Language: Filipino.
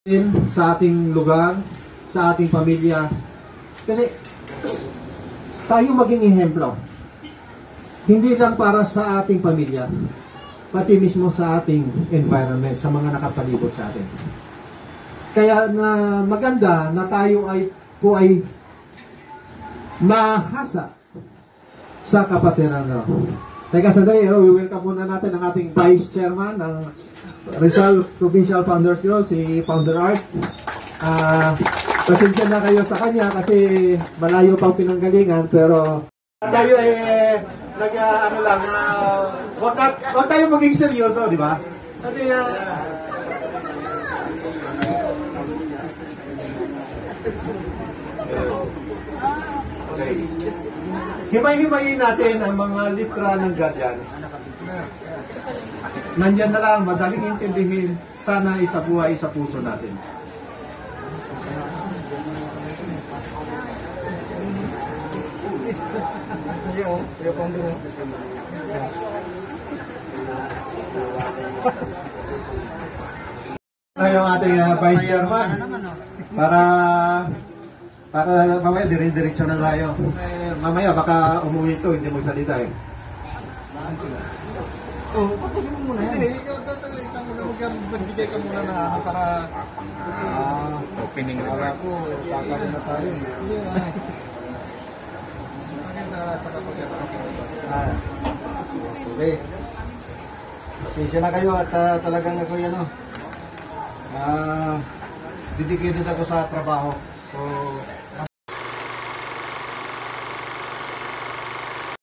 sa ating lugar, sa ating pamilya. Kasi tayo maging ehemplo. Hindi lang para sa ating pamilya, pati mismo sa ating environment, sa mga nakapalibot sa atin. Kaya na maganda na tayo ay mahasa sa kapatiran. Teka sandali, we-welcome muna natin ang ating Vice Chairman ng Rizal Provincial Founders Guild, si Founder Art. Pasensya na kayo sa kanya kasi malayo pang pinanggalingan, pero tayo ano lang, wag tayo maging seryoso, di ba? Kasi okay. Himay-himayin natin ang mga litra ng Guardian. Nandyan na lang, madaling intindihin, sana isa buhay, isa puso natin. Yung ating Vice Chairman, para mamaya dire-diretso na tayo. Mamaya baka umuwi ito, hindi magsalita eh. Pagkasin mo muna yan. Hindi, ikaw muna magbigay ka muna na ano para opening na lang. kakaroon na tayo. Hindi na. Maganda sa Okay. Pasensya na kayo at talagang ako yan dedicated ako sa trabaho. So